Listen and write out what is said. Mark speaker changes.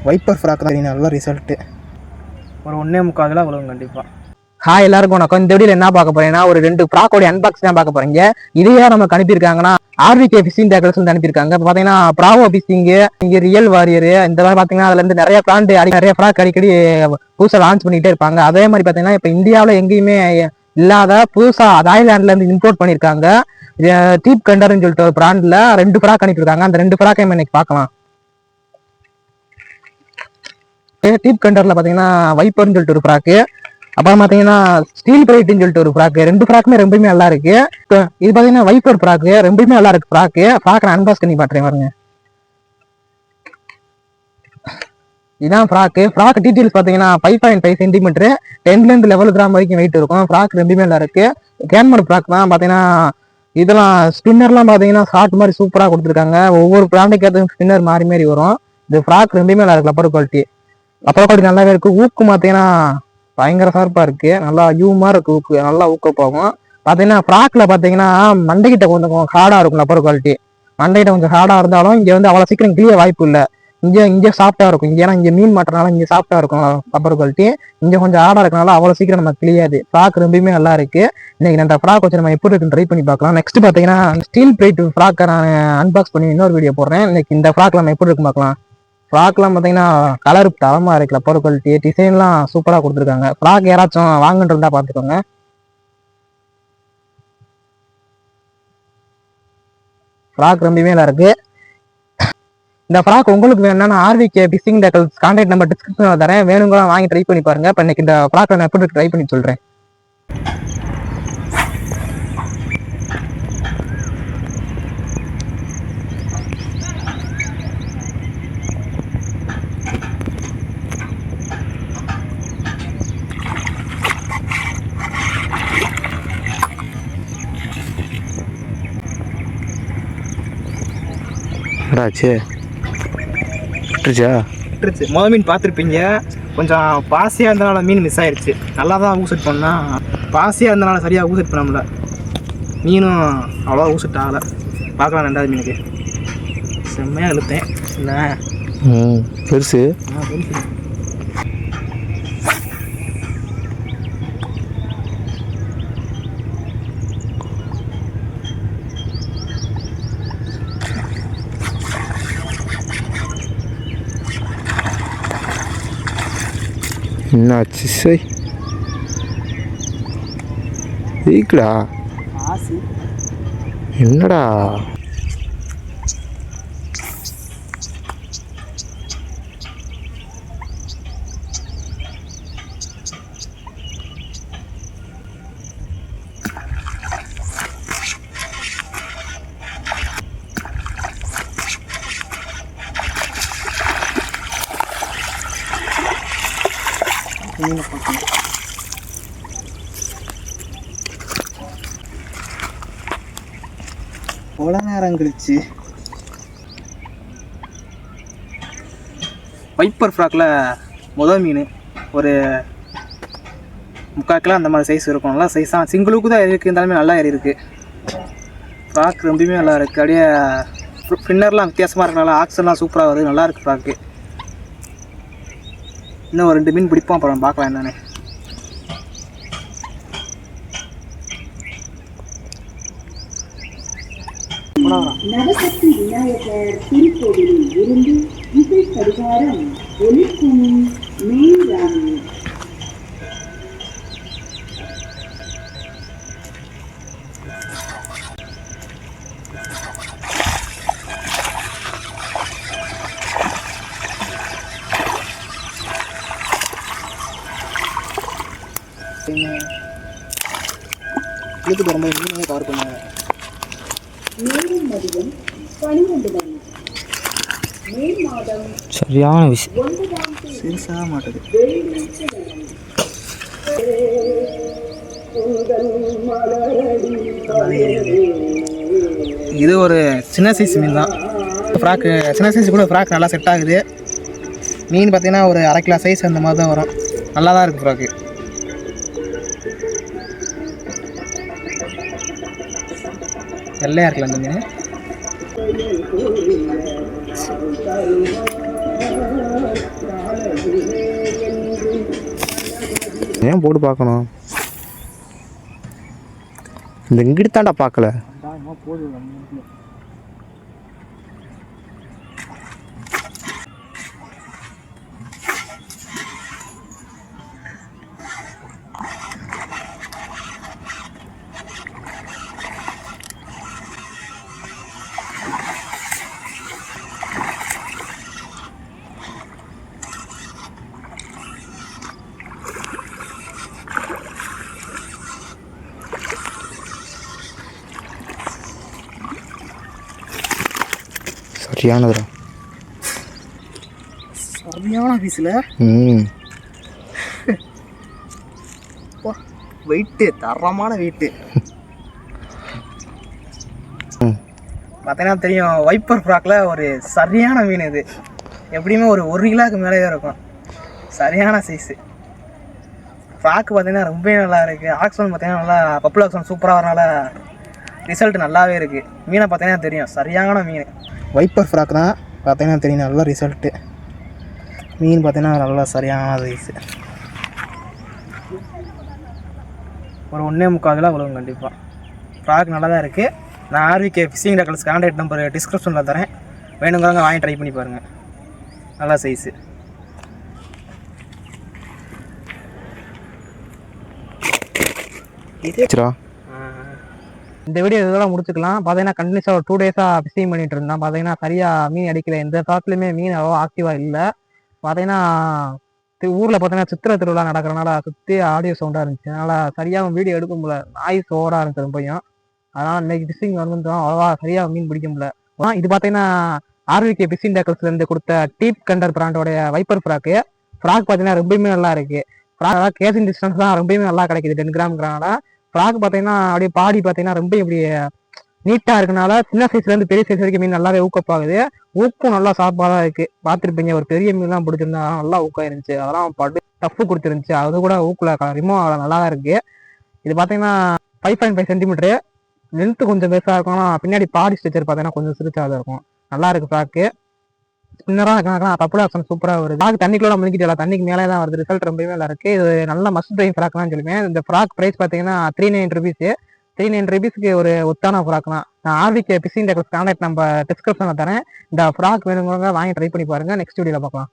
Speaker 1: Wiper frock தான் நல்ல result. ஒரு 1.25 அவ்வளவு கண்டிப்பாக.
Speaker 2: ஹாய் எல்லாருக்கும் வணக்கம். இந்த வீடியோவில் என்ன பார்க்க போறேன்னா ஒரு 2 ப்ராக்கோடைய அன்பாக்ஸ் தான் பார்க்க போறீங்க. இதையே நமக்கு அனுப்பியிருக்காங்கன்னா ஆர்விகே ஃபிஷிங் டேக்கல்ஸ் வந்து அனுப்பியிருக்காங்க. இப்போ பார்த்தீங்கன்னா ப்ராவோ ஃபிஷிங், இங்கே ரியல் வாரியர், இந்த மாதிரி பார்த்தீங்கன்னா அதுல இருந்து நிறைய பிராண்ட் நிறைய ஃப்ராக் அடிக்கடி புதுசாக லான்ச் பண்ணிட்டே இருப்பாங்க. அதே மாதிரி பார்த்தீங்கன்னா இப்போ இந்தியாவில் எங்கேயுமே இல்லாத புதுசா தாய்லாந்துல இருந்து இம்போர்ட் பண்ணியிருக்காங்க. டீப் கண்டர்னு சொல்லிட்டு ஒரு பிராண்ட்ல 2 ஃப்ராக் அனுப்பியிருக்காங்க. அந்த 2 ஃப்ராக்கையும் இன்னைக்கு பார்க்கலாம். டீப் கண்டர்ல பார்த்தீங்கன்னா வைப்பர்னு சொல்லிட்டு ஒரு ஃப்ராக்கு, அப்புறம் பார்த்தீங்கன்னா ஸ்டீல் பிரைட்னு சொல்லிட்டு ஒரு ஃப்ராக்கு. 2 ஃப்ராக்குமே ரொம்பவுமே நல்லா இருக்கு. இது பார்த்தீங்கன்னா வைப்பர் ஃப்ராக்கு ரொம்பவுமே நல்லா இருக்கு. ஃப்ராக் நான் அன்பாக்ஸ் பண்ணி பாட்டுறேன் பாருங்க. இதுதான் ஃப்ராக் டீட்டெயில்ஸ் பார்த்தீங்கன்னா 5.5 சென்டிமீட்டர் 10 11 கிராம் வரைக்கும் வெயிட் இருக்கும். ஃப்ராக் ரொம்பவுமே நல்லா இருக்கு. கேன்மர் ஃப்ராக் தான் பார்த்தீங்கன்னா இதெல்லாம் ஸ்பின்னர்லாம் பார்த்தீங்கன்னா ஷார்ட் மாதிரி சூப்பராக கொடுத்துருக்காங்க. ஒவ்வொரு பிராண்டுக்கு ஏற்ற ஸ்பின்னர் மாறி மாறி வரும். இது ஃப்ராக் ரொம்பவுமே நல்லா இருக்கு. லப்பர் குவாலிட்டி நல்லாவே இருக்கு. ஊக்கு பார்த்தீங்கன்னா பயங்கர ஷார்ப்பா இருக்கு. நல்லா யூ மாதிரி இருக்கு. ஊக்கு நல்லா ஊக்க போகும். பார்த்தீங்கன்னா ஃப்ராக்ல பார்த்தீங்கன்னா மண்டைக்கிட்ட கொஞ்சம் ஹார்டா இருக்கும். லப்பர் குவாலிட்டி மண்டைகிட்ட கொஞ்சம் ஹார்டா இருந்தாலும் இங்க வந்து அவ்வளவு சீக்கிரம் கிளிய வாய்ப்பு இல்லை. இங்க சாஃப்டா இருக்கும். ஏன்னா இங்க மீன் மாட்டுறதுனால இங்க சாஃப்டா இருக்கும் லப்பர் குவாலிட்டி. இங்க கொஞ்சம் ஹார்டா இருக்கனால அவ்வளவு சீக்கிரம் நம்ம கிளியாது. ஃப்ராக் ரொம்பவுமே நல்லா இருக்கு. இன்னைக்கு அந்த ஃப்ராக் வச்சு நம்ம எப்படி இருக்குன்னு ட்ரை பண்ணி பார்க்கலாம். நெக்ஸ்ட் பார்த்தீங்கன்னா ஸ்டீல் பிரைட் ஃப்ராக்கை நான் அன்பாக்ஸ் பண்ணி இன்னொரு வீடியோ போடுறேன். இன்னைக்கு இந்த ஃப்ராக்ல நம்ம எப்படி இருக்கு பார்க்கலாம். ஃப்ராக்லாம் பார்த்தீங்கன்னா கலர் தரமா இருக்கு. லப்பர் குவாலிட்டி டிசைன்லாம் சூப்பராக கொடுத்துருக்காங்க. ஃப்ராக் யாராச்சும் வாங்கிட்டு இருந்தா பார்த்துக்கோங்க. ஃப்ராக் ரொம்பவே நல்லா இருக்கு. இந்த ஃப்ராக் உங்களுக்கு வேணும்னா RVK phishing tackles contact number டிஸ்கிரிப்ஷனில் தரேன். வேணுங்க வாங்கி ட்ரை பண்ணி பாருங்க. இப்போ இன்னைக்கு இந்த ஃப்ராக் நான் எப்படி ட்ரை பண்ணி சொல்றேன்.
Speaker 1: முதல் மீன் பார்த்துருப்பீங்க. கொஞ்சம் பாசியாக இருந்தனால மீன் மிஸ் ஆயிடுச்சு. நல்லா தான் ஊசட் பண்ணால் பாசியாக இருந்தனால சரியாக ஊசட் பண்ண முடியல. மீனும் அவ்வளோ ஊசட் ஆகலை. பார்க்கலாம். 2வது மீனுக்கு செம்மையாக இழுத்தேன். இல்லை
Speaker 2: பெருசு
Speaker 1: பெருசு.
Speaker 3: என்னாச்சு சை வீக்கடா என்னடா
Speaker 1: எவ்வளோ நேரம் கழிச்சு வைப்பர் ஃப்ராக்கில் முதல் மீன் ஒரு 3/4 கிலோ அந்த மாதிரி சைஸ் இருக்கும். நல்லா சைஸாக சிங்கிளுக்கு தான் இருக்குது. இருந்தாலுமே நல்லா ஏறி இருக்குது. ஃப்ராக் ரொம்பவுமே நல்லா இருக்குது. அப்படியே ஃபின்னர்லாம் வித்தியாசமாக இருக்கனால ஆக்சன்லாம் சூப்பராக வருது. நல்லா இருக்குது ஃப்ராக்கு. இன்னும் ஒரு 2 மீன் பிடிப்போம். அப்புறம் பார்க்கலாம் என்னென்னு.
Speaker 4: நவசக்தி விநாயகர் திருக்கோவிலில் இருந்து இசை கடிகாரம் ஒலிக்கும் மேல்ராணி.
Speaker 1: இழுத்து ரொம்ப மீனே கவர் பண்ணுவாங்க.
Speaker 4: மேலும் மதியம் 12 மணி. மேல் மாதம்
Speaker 3: சரியான விஷயம்.
Speaker 4: 9ஆம் தேதி
Speaker 1: பெருசாக மாட்டது. இது ஒரு சின்ன சைஸ் மீன் தான். ஃப்ராக்கு சின்ன சைஸ் கூட ஃப்ராக் நல்லா செட் ஆகுது. மீன் பார்த்தீங்கன்னா ஒரு 1/2 கிலோ சைஸ் அந்த மாதிரி தான் வரும். நல்லா தான் இருக்குது ஃப்ராக்கு. வெள்ளையாக இருக்குல்ல அந்த மீன்.
Speaker 3: ஏன் போட்டு பார்க்கணும்? இந்த இங்கிட்டு தாண்டா பார்க்கல. சரியானதுடா.
Speaker 1: சரியான பீஸில் வெயிட்டு, தரமான வெயிட்டு. பார்த்தீங்கன்னா தெரியும், வைப்பர் ஃப்ராக்கில் ஒரு சரியான மீன் இது. எப்படியுமே ஒரு 1 கிலோக்கு மேலேயே இருக்கும். சரியான சைஸு. ஃப்ராக்கு பார்த்தீங்கன்னா ரொம்ப நல்லா இருக்குது. ஆக்ஸன் பார்த்தீங்கன்னா நல்லா பப்புள் ஆக்ஸன் சூப்பராக வரனால ரிசல்ட் நல்லாவே இருக்குது. மீனை பார்த்தீங்கன்னா தெரியும், சரியான மீன். வைப்பர் ஃப்ராக் தான் பார்த்தீங்கன்னா தெரியும், நல்ல ரிசல்ட்டு. மீன் பார்த்தீங்கன்னா நல்லா சரியான சைஸு. ஒரு 1.25 கிலோ விழுவும் கண்டிப்பாக. ஃப்ராக் நல்லா தான் இருக்குது. நான் RVK phishing tackles contact number டிஸ்கிரிப்ஷனில் தரேன். வேணுங்கிறவங்க வாங்கி ட்ரை பண்ணி பாருங்கள். நல்லா சைஸு.
Speaker 2: இந்த வீடியோ இதெல்லாம் முடிச்சுக்கலாம். பார்த்தீங்கன்னா கண்டினியூஸாக ஒரு 2 டேஸாக ஃபிஷிங் பண்ணிட்டு இருந்தேன். பார்த்தீங்கன்னா சரியாக மீன் அடிக்கல. எந்த ஃப்ராக்லையுமே மீன் அவ்வளோ ஆக்டிவாக இல்லை. பார்த்தீங்கன்னா ஊரில் பார்த்தீங்கன்னா சித்திரை திருவிழா நடக்கிறனால சுற்றி ஆடியோ சவுண்டாக இருந்துச்சு. அதனால் சரியாக வீடியோ எடுக்க முடியல. நாய்ஸ் ஓவராக இருந்துச்சு ரொம்பையும். அதனால் இன்றைக்கி ஃபிஷிங் வந்துட்டோம், அவ்வளோவா சரியாக மீன் பிடிக்க முடியல. இது பார்த்தீங்கன்னா ஆர்விகே ஃபிஷிங் டேக்கல்ஸ்லேருந்து கொடுத்த deep Kandar பிராண்டோடைய wiper frock. Frock பார்த்தீங்கன்னா ரொம்பவுமே நல்லா இருக்குது. ஃப்ராக் கேசிங் டிஸ்டன்ஸ் தான் ரொம்பவுமே நல்லா கிடைக்குது 10 கிராம்ங்கிறனால. ஃப்ராக் பார்த்தீங்கன்னா அப்படியே பாடி பார்த்தீங்கன்னா ரொம்ப இப்படி நீட்டாக இருக்கனால சின்ன சைஸ்லேருந்து பெரிய சைஸ் வரைக்கும் மீன் நல்லாவே ஊக்கப்பாகுது. ஊக்கம் நல்லா சாப்பாக தான் இருக்குது. பார்த்துருப்பீங்க, ஒரு பெரிய மீன்லாம் பிடிச்சிருந்தா நல்லா ஊக்கம் இருந்துச்சு. அதெல்லாம் படு டஃப்பு கொடுத்துருந்துச்சு. அது கூட ஊக்கில் ரிமூவ் ஆகல, நல்லா தான் இருக்குது. இது பார்த்தீங்கன்னா 5.5 சென்டிமீட்டரு லென்த்து கொஞ்சம் பெருசாக இருக்கும். ஆனால் பின்னாடி பாடி ஸ்ட்ரக்சர் பார்த்தீங்கன்னா கொஞ்சம் சிரிச்சாக தான் இருக்கும். நல்லா இருக்குது ஃப்ராக்கு. ஸ்பின்னராக இருக்காங்க, பப்புள் ஆக்ஷன் சூப்பராக வருது. ஃப்ராக் தண்ணிக்குள்ள முழுக்கிட்டு இல்லை, தண்ணிக்கு மேலே தான் வருது. ரிசல்ட் ரொம்பவே நல்லா இருக்குது. இது நல்ல மஸ்ட் ட்ரை ஃப்ராக் தான் சொல்லுவேன். இந்த ஃப்ராக் ப்ரைஸ் பார்த்தீங்கன்னா 390 ருபீஸு. 390 ருபீஸ்க்கு ஒரு ஒத்தான ஃப்ராக் தான். நான் ஆர்விகே ஃபிஷிங் டேக்கல்ஸ் கான்டாக்ட் நம்ம டிஸ்கிரிப்ஷனில் தரேன். இந்த ஃப்ராக் வேணுங்கிறவங்க வாங்கி ட்ரை பண்ணி பாருங்கள். நெக்ஸ்ட் வீடியோவில் பார்க்கலாம்.